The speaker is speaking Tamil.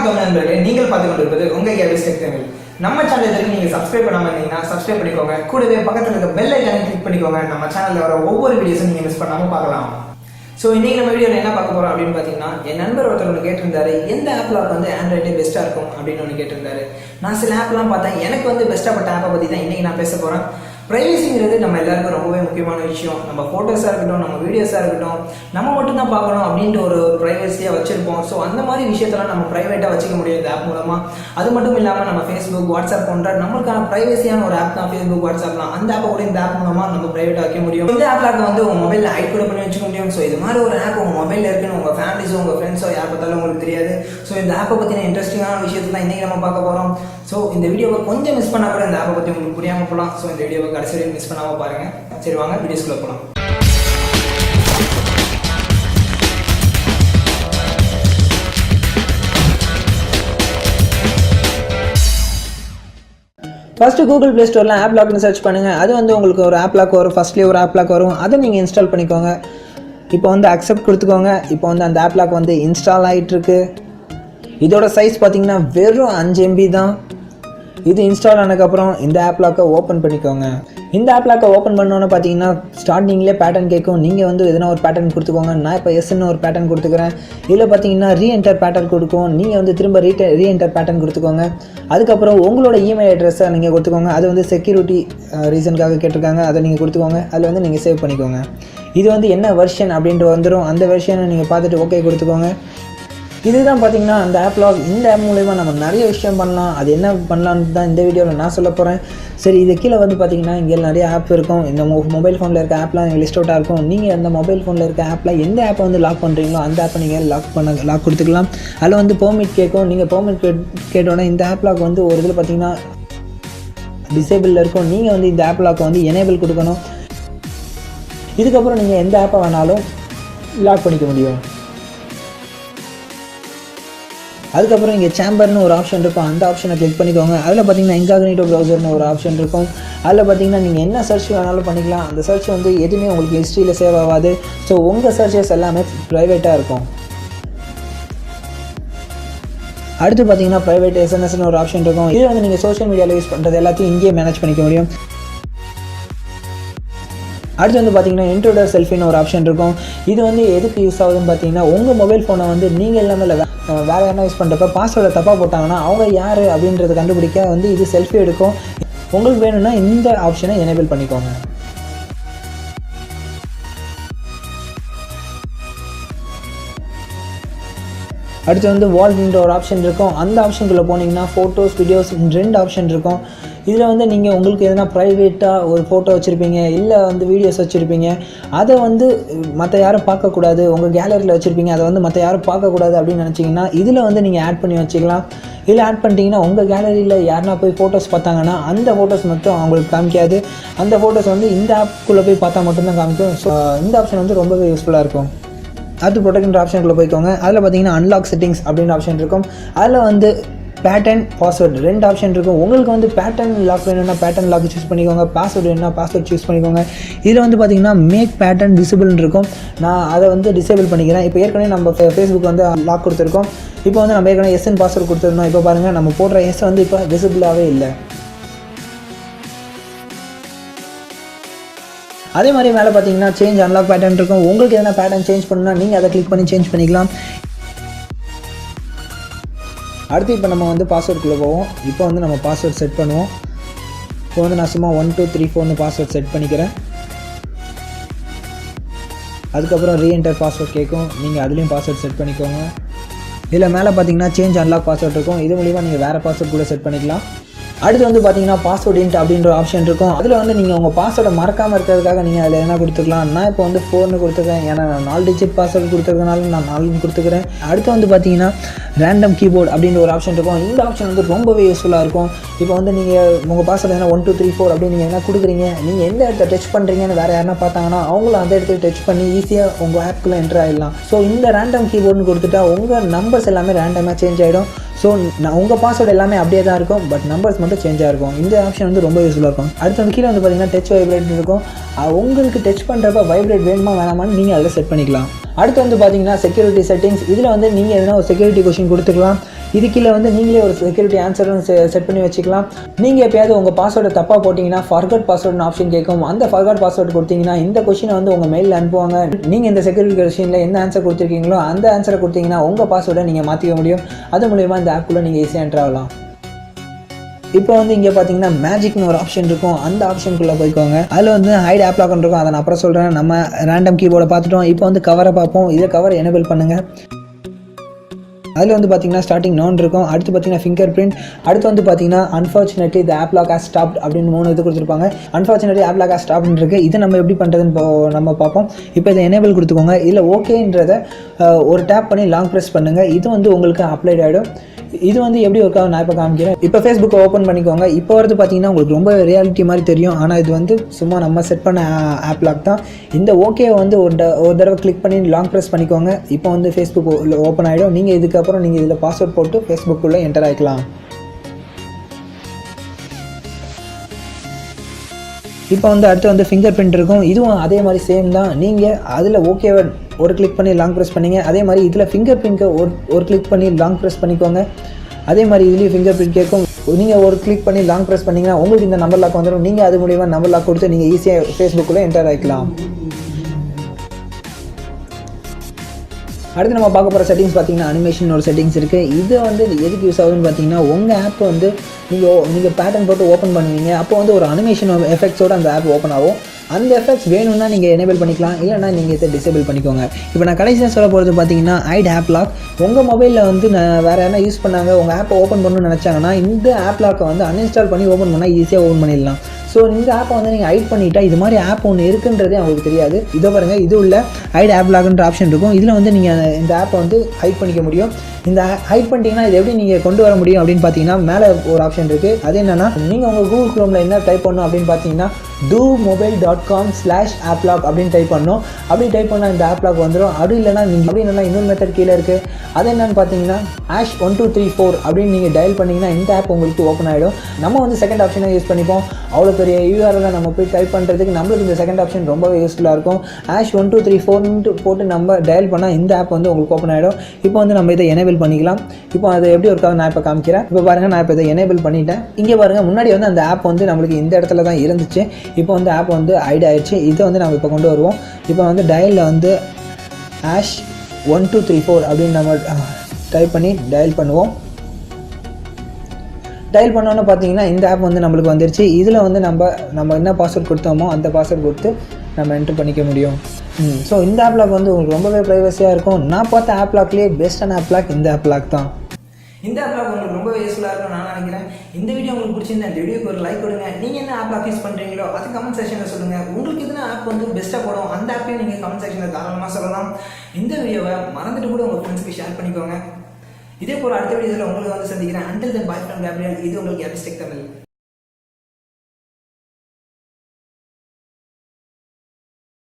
வணக்கம் நண்பர்களே, நீங்கள் பார்த்து கொண்டிருப்பது உங்கள் கேபி சேனல். நம்ம சேனலுக்கு நீங்க சப்ஸ்கிரைப் பண்ணாம இருந்தீங்கன்னா சப்ஸ்கிரைப் பண்ணிக்கோங்க. கூடவே பக்கத்துல இருக்க பெல் ஐகானை கிளிக் பண்ணிக்கோங்க. நம்ம சேனல்ல வர ஒவ்வொரு வீடியோஸும் நீங்க மிஸ் பண்ணாம பார்க்கலாம். ஸோ இன்னைக்கு நம்ம வீடியோவில் என்ன பார்க்க போறோம் அப்படின்னு பார்த்தீங்கன்னா, என் நண்பர் ஒருத்தர் ஒன்று கேட்டிருந்தாரு, எந்த ஆப்லாக் வந்து ஆண்ட்ராய்டே பெஸ்ட்டாக இருக்கும் அப்படின்னு ஒன்று கேட்டிருந்தாரு. நான் சில ஆப்லாம் பார்த்தேன், எனக்கு வந்து பெஸ்ட்டாகப்பட்ட ஆப்பை பற்றி தான் இன்னைக்கு நான் பேச போகிறேன். ப்ரைவசிங்கிறது நம்ம எல்லாருக்கும் ரொம்பவே முக்கியமான விஷயம். நம்ம ஃபோட்டோஸாக இருக்கட்டும், நம்ம வீடியோஸாக இருக்கட்டும், நம்ம மட்டும்தான் பார்க்கணும் அப்படின்ட்டு ஒரு ப்ரைவசியாக வச்சுருப்போம். ஸோ அந்த மாதிரி விஷயத்தெல்லாம் நம்ம ப்ரைவேட்டாக வச்சுக்க முடியும் இந்த ஆப் மூலமாக. அது மட்டும் இல்லாமல் நம்ம ஃபேஸ்புக், வாட்ஸ்அப் போன்ற நம்மளுக்கான ப்ரைவசியான ஒரு ஆப் தான் ஃபேஸ்புக், வாட்ஸ்அப்லாம். அந்த ஆப்பை கூட இந்த ஆப் மூலமாக நம்ம ப்ரைவேட்டாக வைக்க முடியும். இந்த ஆப்லாக வந்து உங்கள் மொபைலில் ஹைட் கூட பண்ணி வச்சுக்க முடியும். ஸோ இது மாதிரி ஒரு ஆப் உங்கள் மொபைலில் இருக்குன்னு உங்கள் ஃபேமிலிஸோ உங்கள் ஃப்ரெண்ட்ஸோ யார் பார்த்தாலும் உங்களுக்கு தெரியாது. ஸோ இந்த ஆப்பை பற்றின இன்ட்ரெஸ்டிங்கான விஷயத்தை தான் இன்றைக்கி நம்ம பார்க்க போகிறோம். ஸோ இந்த வீடியோவை கொஞ்சம் மிஸ் பண்ணால் கூட இந்த ஆப்பை பற்றி உங்களுக்கு புரியாமல் போகலாம். ஸோ இந்த வீடியோவை கடைசி வரைக்கும் மிஸ் பண்ணாமல் பாருங்க. சரி வாங்க வீடியோஸ்குள்ள போலாம். ஃபர்ஸ்ட் கூகுள் ப்ளே ஸ்டோரில் AppLockனு சர்ச் பண்ணுங்க. அது வந்து உங்களுக்கு ஒரு AppLock வரும். ஃபர்ஸ்ட்லேயே ஒரு AppLock வரும். அதை நீங்கள் இன்ஸ்டால் பண்ணிக்கோங்க. இப்போ வந்து அக்செப்ட் கொடுத்துக்கோங்க. இப்போ வந்து அந்த AppLock வந்து இன்ஸ்டால் ஆகிட்டு இருக்கு. இதோட சைஸ் பார்த்தீங்கன்னா வெறும் 5 MB தான். இது இன்ஸ்டால் ஆனதுக்கப்புறம் இந்த AppLock ஓப்பன் பண்ணிக்கோங்க. இந்த AppLock ஓப்பன் பண்ணோன்னு பார்த்தீங்கன்னா ஸ்டார்டிங்லேயே பேட்டர்ன் கேட்கும். நீங்கள் வந்து எதனா ஒரு பேட்டர்ன் கொடுத்துக்கோங்க. நான் இப்போ எஸ்ன்னு ஒரு பேட்டர்ன் கொடுத்துக்கிறேன். இதில் பார்த்தீங்கன்னா ரீஎன்டர் பேட்டர்ன் கொடுக்கும். நீங்கள் வந்து திரும்ப ரீஎன்டர் பேட்டர்ன் கொடுத்துக்கோங்க. அதுக்கப்புறம் உங்களோட இமெயில் அட்ரஸை நீங்கள் கொடுத்துக்கோங்க. அது வந்து செக்யூரிட்டி ரீசனுக்காக கேட்டிருக்காங்க. அதை நீங்கள் கொடுத்துக்கோங்க. அதில் வந்து நீங்கள் சேவ் பண்ணிக்கோங்க. இது வந்து என்ன வெர்ஷன் அப்படின்ட்டு வந்துடும். அந்த வெர்ஷனை நீங்கள் பார்த்துட்டு ஓகே கொடுத்துக்கோங்க. இதுதான் பார்த்தீங்கன்னா அந்த AppLock. இந்த ஆப் மூலமா நம்ம நிறைய விஷயம் பண்ணலாம். அது என்ன பண்ணலான்னு தான் இந்த வீடியோவில் நான் சொல்ல போகிறேன். சரி, இது கீழே வந்து பார்த்தீங்கன்னா இங்கே நிறைய ஆப் இருக்கும். இந்த மொபைல் ஃபோனில் இருக்க ஆப்லாம் லிஸ்ட் அவுட்டாக இருக்கும். நீங்கள் அந்த மொபைல் ஃபோனில் இருக்க ஆப்பில் எந்த ஆப்பை வந்து லாக் பண்ணுறீங்களோ அந்த ஆப்பை நீங்கள் லாக் கொடுத்துக்கலாம். அதில் வந்து பெர்மிட் கேட்கும். நீங்கள் பெர்மிட் கேட்டோன்னே இந்த AppLock வந்து ஒரு இதில் பார்த்தீங்கன்னா டிசேபிளில் இருக்கும். நீங்கள் வந்து இந்த AppLock வந்து எனேபிள் கொடுக்கணும். இதுக்கப்புறம் நீங்கள் எந்த ஆப்பை வேணாலும் லாக் பண்ணிக்க முடியும். அதுக்கப்புறம் இங்கே சேம்பர்னு ஒரு ஆப்ஷன் இருக்கும். அந்த ஆப்ஷனை கிளிக் பண்ணிக்கோங்க. அதில் பார்த்தீங்கன்னா இன்காக்னிட்டோ ப்ரௌசர்னு ஒரு ஆப்ஷன் இருக்கும். அதில் பார்த்தீங்கன்னா நீங்கள் என்ன சர்ச் வேணாலும் பண்ணிக்கலாம். அந்த சர்ச் வந்து எதுவுமே உங்களுக்கு ஹிஸ்ட்ரியில் சேவ் ஆகாது. ஸோ உங்கள் சர்ச்சஸ் எல்லாமே ப்ரைவேட்டாக இருக்கும். அடுத்து பார்த்தீங்கன்னா ப்ரைவேட் SMS ஒரு ஆப்ஷன் இருக்கும். இது வந்து நீங்கள் சோஷியல் மீடியாவில் யூஸ் பண்ணுறது எல்லாத்தையும் இங்கேயே மேனேஜ் பண்ணிக்க முடியும். அடுத்து வந்து பார்த்தீங்கன்னா இன்ட்ரோடர் செல்ஃபின்னு ஒரு ஆப்ஷன் இருக்கும். இது வந்து எதுக்கு யூஸ் ஆகுதுன்னு பார்த்தீங்கன்னா, உங்கள் மொபைல் ஃபோனை வந்து நீங்கள் இல்லாமல் வேறு யாரா யூஸ் பண்ணுறப்ப பாஸ்வேர்டை தப்பாக போட்டாங்கன்னா அவங்க யார் அப்படின்றத கண்டுபிடிக்க வந்து இது செல்ஃபி எடுக்கும். உங்களுக்கு வேணும்னா இந்த ஆப்ஷனை எனேபிள் பண்ணிக்கோங்க. அடுத்து வந்து வால்ன்ற ஒரு ஆப்ஷன் இருக்கும். அந்த ஆப்ஷனுக்குள்ளே போனீங்கன்னா ஃபோட்டோஸ், வீடியோஸ் 2 ஆப்ஷன் இருக்கும். இதில் வந்து நீங்கள் உங்களுக்கு எதனா ப்ரைவேட்டாக ஒரு ஃபோட்டோ வச்சுருப்பீங்க, இல்லை வந்து வீடியோஸ் வச்சுருப்பீங்க, அதை வந்து மற்ற யாரும் பார்க்கக்கூடாது, உங்கள் கேலரியில் வச்சுருப்பீங்க, அதை வந்து மற்ற யாரும் பார்க்கக்கூடாது அப்படின்னு நினச்சிங்கன்னா இதில் வந்து நீங்கள் ஆட் பண்ணி வச்சுக்கலாம். இதில் ஆட் பண்ணிட்டீங்கன்னா உங்கள் கேலரியில் யாருனா போய் ஃபோட்டோஸ் பார்த்தாங்கன்னா அந்த ஃபோட்டோஸ் மட்டும் அவங்களுக்கு காமிக்காது. அந்த ஃபோட்டோஸ் வந்து இந்த ஆப்புக்குள்ளே போய் பார்த்தா மட்டும்தான் காமிக்கும். ஸோ இந்த ஆப்ஷன் வந்து ரொம்பவே யூஸ்ஃபுல்லாக இருக்கும். அடுத்து ப்ரொடெக்ட்ன்ற ஆப்ஷனுக்குள்ளே போய்க்கோங்க. அதில் பார்த்தீங்கன்னா அன்லாக் செட்டிங்ஸ் அப்படின்ற ஆப்ஷன் இருக்கும். அதில் வந்து பேட்டர்ன், பாஸ்வேர்டு 2 ஆப்ஷன் இருக்கும். உங்களுக்கு வந்து பேட்டர்ன் லாக் வேணும்னா பேட்டர்ன் லாக் சூஸ் பண்ணிக்கோங்க. பாஸ்வேர்டு வேணும்னா பாஸ்வேர்டு சூஸ் பண்ணிக்கோங்க. இதில் வந்து பார்த்தீங்கன்னா மேக் பேட்டர்ன் விசிபிள்னு இருக்கும். நான் அதை வந்து டிசேபிள் பண்ணிக்கிறேன். இப்போ ஏற்கனவே நம்ம ஃபேஸ்புக் வந்து லாக் கொடுத்துருக்கோம். இப்போ வந்து நம்ம ஏற்கனவே எஸ்என் பாஸ்வேர்டு கொடுத்துருந்தோம். இப்போ பாருங்கள், நம்ம போடுற எஸ் வந்து இப்போ விசிபிளாகவே இல்லை. அதே மாதிரி மேலே பார்த்தீங்கன்னா சேஞ்ச் அன்லாக் பேட்டர்ன் இருக்கும். உங்களுக்கு எதனா பேட்டர்ன் சேஞ்ச் பண்ணணும்னா நீங்கள் அதை கிளிக் பண்ணி சேஞ்ச் பண்ணிக்கலாம். அடுத்து இப்போ நம்ம வந்து பாஸ்வேர்டுக்குள்ளே போவோம். இப்போ வந்து நம்ம பாஸ்வேர்ட் செட் பண்ணுவோம். இப்போ வந்து நான் சும்மா 1 2 3 4 பாஸ்வேர்ட் செட் பண்ணிக்கிறேன். அதுக்கப்புறம் ரீஎன்டர் பாஸ்வேர்ட் கேட்கும். நீங்கள் அதுலேயும் பாஸ்வேர்ட் செட் பண்ணிக்கோங்க. இதில் மேலே பார்த்தீங்கன்னா சேஞ்ச் அன்லாக் பாஸ்வேர்ட் இருக்கும். இது மூலிமா நீங்கள் வேறு பாஸ்வேர்ட் கூட செட் பண்ணிக்கலாம். அடுத்து வந்து பார்த்தீங்கன்னா பாஸ்வேர்ட் இன்ட் அப்படின்ற ஆப்ஷன் இருக்கும். அதில் வந்து நீங்கள் உங்கள் பாஸ்வேர்டை மறக்காமல் இருக்கிறதுக்காக நீங்கள் அதில் என்ன கொடுத்துக்கலாம். நான் இப்போ வந்து 4ன்னு கொடுத்துருக்கேன். ஏன்னா நான் 4 டிஜிட் பாஸ்வேர்டு கொடுத்துருக்கனால நான் 4ன்னு கொடுத்துக்கிறேன். அடுத்து வந்து பார்த்தீங்கன்னா ரேண்டம் கீபோர்டு அப்படின்ற ஒரு ஆப்ஷன் இருக்கும். இந்த ஆப்ஷன் வந்து ரொம்பவே யூஸ்ஃபுல்லாக இருக்கும். இப்போ வந்து நீங்கள் உங்கள் பாஸ்வேர்டு என்ன 1 2 3 4 அப்படின்னு நீங்கள் என்ன கொடுக்குறீங்க, நீங்கள் எந்த இடத்த டச் பண்ணுறீங்கன்னு வேறு யாருன்னா பார்த்தாங்கன்னா அவங்களும் அந்த இடத்துல டச் பண்ணி ஈஸியாக உங்கள் ஆப்புக்குள்ளே என்ட்ரு ஆகிடலாம். ஸோ இந்த ரேண்டம் கீபோர்டுன்னு கொடுத்துட்டா உங்கள் நம்பர்ஸ் எல்லாமே ரேண்டமாக சேஞ்ச் ஆகிடும். ஸோ உங்கள் பாஸ்வேர்டு எல்லாமே அப்படியே தான் இருக்கும், பட் நம்பர்ஸ் மட்டும் சேஞ்சாக இருக்கும். இந்த ஆப்ஷன் வந்து ரொம்ப யூஸ்ஃபுல்லாக இருக்கும். அடுத்து வந்து கீழே வந்து பார்த்தீங்கன்னா டச் வைப்ரேட் இருக்கும். உங்களுக்கு டச் பண்ணுறப்ப வைப்ரேட் வேணுமா வேணாமான்னு நீங்கள் அதில் செட் பண்ணிக்கலாம். அடுத்து வந்து பார்த்தீங்கன்னா செக்யூரிட்டி செட்டிங்ஸ். இதில் வந்து நீங்கள் எதனா ஒரு செக்யூரிட்டி கொஷின் கொடுத்துக்கலாம். இது கீழே வந்து நீங்களே ஒரு செக்யூரிட்டி ஆன்சரும் செட் பண்ணி வச்சுக்கலாம். நீங்கள் எப்பயாவது உங்கள் பாஸ்வேர்டை தப்பாக போட்டிங்கன்னா ஃபார்கட் பாஸ்வேர்டுன்னு ஆப்ஷன் கேட்கும். அந்த ஃபார்கட் பாஸ்வேர்டு கொடுத்தீங்கன்னா இந்த கொஷினை வந்து உங்கள் மெயிலில் அனுப்புவாங்க. நீங்கள் இந்த செக்யூரிட்டி கொஷினில் என்ன ஆன்சர் கொடுத்துருக்கீங்களோ அந்த ஆன்சரை கொடுத்தீங்கன்னா உங்கள் பாஸ்வேர்டை நீங்கள் மாற்றிக்க முடியும். அது மூலிமா இந்த ஆப்புக்குள்ளே நீங்கள் ஈஸியாக என்டர் ஆகலாம். இப்போ வந்து இங்கே பார்த்தீங்கன்னா மேஜிக்னு ஒரு ஆப்ஷன் இருக்கும். அந்த ஆப்ஷனுக்குள்ளே போய்க்கோங்க. அதில் வந்து ஹைட் ஆப்லாக்னு இருக்கும். அதை நான் அப்புறம் சொல்கிறேன். நம்ம ரேண்டம் கீபோர்டை பார்த்துட்டோம். இப்போ வந்து கவரை பார்ப்போம். இதை கவர் எனேபிள் பண்ணுங்கள். அதில் வந்து பார்த்தீங்கன்னா ஸ்டார்டிங் நோன் இருக்கும். அடுத்து பார்த்தீங்கன்னா ஃபிங்கர் பிரிண்ட். அடுத்து வந்து பார்த்தீங்கன்னா unfortunately the AppLock has stopped அப்படின்னு 3 இது கொடுத்துருப்பாங்க. அன்ஃபார்ச்சுனேட்லி AppLock ஹஸ் ஸ்டாப்ட்னு இருக்குது. இதை நம்ம எப்படி பண்ணுறதுன்னு நம்ம பார்ப்போம். இப்போ இதை எனேபிள் கொடுத்துக்கோங்க. இல்லை ஓகேன்றதை ஒரு டேப் பண்ணி லாங் ப்ரெஸ் பண்ணுங்கள். இது வந்து உங்களுக்கு அப்ளைட் ஆகிடும். இது வந்து எப்படி ஒர்க் ஆகும் நான் இப்போ காமிக்கிறேன். இப்போ ஃபேஸ்புக்கை ஓப்பன் பண்ணிக்கோங்க. இப்போ வந்து பார்த்தீங்கன்னா உங்களுக்கு ரொம்ப ரியாலிட்டி மாதிரி தெரியும். ஆனால் இது வந்து சும்மா நம்ம செட் பண்ண AppLock தான். இந்த ஓகேவை வந்து ஒரு தடவை கிளிக் பண்ணி லாங் ப்ரெஸ் பண்ணிக்கோங்க. இப்போ வந்து ஃபேஸ்புக் ஓப்பன் ஆகிடும். நீங்கள் இதுக்கப்புறம் நீங்கள் இதில் பாஸ்வேர்ட் போட்டு ஃபேஸ்புக்குள்ளே என்டர் ஆகிக்கலாம். இப்போ வந்து அடுத்து வந்து ஃபிங்கர் பிரிண்ட் இருக்கும். இதுவும் அதே மாதிரி சேம் தான். நீங்கள் அதில் ஓகேவை ஒரு கிளிக் பண்ணி லாங் ப்ரெஸ் பண்ணிங்க. அதே மாதிரி இதில் ஃபிங்கர் பிரிண்ட்டை ஒரு கிளிக் பண்ணி லாங் ப்ரெஸ் பண்ணிக்கோங்க. அதே மாதிரி இதுலேயும் ஃபிங்கர் பிரிண்ட் கேட்கும். நீங்கள் ஒரு கிளிக் பண்ணி லாங் ப்ரெஸ் பண்ணிங்கன்னா உங்களுக்கு இந்த நம்பர் லாக் வந்துடும். நீங்கள் அது மூலிமா நம்பர் லாக் கொடுத்து நீங்கள் ஈஸியாக ஃபேஸ்புக்கில் என்டர் ஆகிக்கலாம். அடுத்து நம்ம பார்க்க போகிற செட்டிங்ஸ் பார்த்தீங்கன்னா அனிமேஷன் ஒரு செட்டிங்ஸ் இருக்குது. இது வந்து எதுக்கு யூஸ் ஆகுதுன்னு பார்த்தீங்கன்னா உங்கள் ஆப் வந்து நீங்கள் பேட்டர்ன் போட்டு ஓப்பன் பண்ணுவீங்க. அப்போ வந்து ஒரு அனிமேஷன் எஃபெக்ட்ஸோடு அந்த ஆப் ஓப்பன் ஆகும். அந்த எஃபெக்ட்ஸ் வேணும்னா நீங்கள் எனேபிள் பண்ணிக்கலாம். இல்லைனா நீங்கள் இதை டிசேபிள் பண்ணிக்கோங்க. இப்போ நான் கடைசியாக சொல்ல போகிறது பார்த்தீங்கன்னா ஹைட் AppLock. உங்கள் மொபைலில் வந்து வேறு யாரா யூஸ் பண்ணாங்க உங்கள் ஆப்பை ஓப்பன் பண்ணணும்னு நினச்சாங்கன்னா இந்த AppLockை வந்து அன்இன்ஸ்டால் பண்ணி ஓப்பன் பண்ணால் ஈஸியாக ஓப்பன் பண்ணிடலாம். ஸோ இந்த ஆப்பை வந்து நீங்கள் ஹைட் பண்ணிட்டா இது மாதிரி ஆப் ஒன்று இருக்குன்றதே அவங்களுக்கு தெரியாது. இதோ பாருங்கள், இது உள்ள ஹைட் AppLockன்ற ஆப்ஷன் இருக்கும். இதில் வந்து நீங்கள் இந்த ஆப்பை வந்து ஹைட் பண்ணிக்க முடியும். இந்த ஹைட் பண்ணிட்டீங்கன்னா இது எப்படி நீங்கள் கொண்டு வர முடியும் அப்படின்னு பார்த்தீங்கன்னா மேலே ஒரு ஆப்ஷன் இருக்குது. அது என்னென்னா நீங்கள் உங்கள் கூகுள் க்ரோமில் என்ன டைப் பண்ணணும் அப்படின்னு பார்த்தீங்கன்னா domobile.com/AppLock அப்படின்னு டைப் பண்ணணும். அப்படி டைப் பண்ணால் இந்த AppLock வந்துடும். அப்படி இல்லைனா இன்னொரு மெத்தட் கீழே இருக்குது. அது என்னென்னு பார்த்தீங்கன்னா #1234 அப்படின்னு நீங்கள் டயல் பண்ணிங்கன்னா இந்த ஆப் உங்களுக்கு ஓப்பன் ஆகிடும். நம்ம வந்து செகண்ட் ஆப்ஷனை யூஸ் பண்ணிப்போம். அவ்வளோ பெரிய URL நம்ம போய் டைப் பண்ணுறதுக்கு நம்மளுக்கு இந்த செகண்ட் ஆப்ஷன் ரொம்பவே யூஸ்ஃபுல்லாக இருக்கும். #1234 போட்டு நம்ம டயல் பண்ணால் இந்த ஆப் வந்து உங்களுக்கு ஓப்பன் ஆகிடும். இப்போ வந்து நம்ம இதை எனேபிள் பண்ணிக்கலாம். இப்போ அது எப்படி ஒர்க் ஆகும் நான் இப்போ காமிக்கிறேன். இப்போ பாருங்கள், நான் இப்போ இதை எனேபிள் பண்ணிட்டேன். இங்கே பாருங்கள், முன்னாடி வந்து அந்த ஆப் வந்து நம்மளுக்கு இந்த இடத்துல தான் இருந்துச்சு. இப்போ வந்து ஆப் வந்து ஹைட் ஆயிடுச்சு. இதை வந்து நம்ம இப்போ கொண்டு வருவோம். இப்போ வந்து டயலில் வந்து #1234 அப்படின்னு நம்ம டைப் பண்ணி டயல் பண்ணுவோம். டயல் பண்ணோன்னு பார்த்தீங்கன்னா இந்த ஆப் வந்து நம்மளுக்கு வந்துருச்சு. இதில் வந்து நம்ம என்ன பாஸ்வேர்ட் கொடுத்தோமோ அந்த பாஸ்வேர்ட் கொடுத்து நம்ம என்ட்ரு பண்ணிக்க முடியும். ஸோ இந்த AppLock வந்து உங்களுக்கு ரொம்பவே ப்ரைவசியாக இருக்கும். நான் பார்த்த AppLockலேயே பெஸ்ட்டான AppLock இந்த AppLock தான். இந்த AppLock உங்களுக்கு ரொம்ப யூஸ்ஃபுல்லாக இருக்கும் நான் நினைக்கிறேன். இந்த வீடியோ உங்களுக்கு பிடிச்சிருந்தா இந்த வீடியோக்கு ஒரு லைக் கொடுங்க. நீங்கள் என்ன AppLock யூஸ் பண்ணுறீங்களோ அது கமெண்ட் செக்ஷனில் சொல்லுங்கள். உங்களுக்கு எதுனா ஆப் வந்து பெஸ்ட்டாக போடும் அந்த ஆப்பையும் நீங்கள் கமெண்ட் செக்ஷனில் தாராளமாக சொல்லலாம். இந்த வீடியோவை மறந்துட்டு கூட உங்கள் ஃப்ரெண்ட்ஸுக்கு ஷேர் பண்ணிக்கோங்க. இதே போல் அடுத்த வீடியோவில் உங்களுக்கு வந்து சந்திக்கிறேன். Until then, bye from Gabriel. இது உங்களுக்கு Gaby's Tech தமிழ்.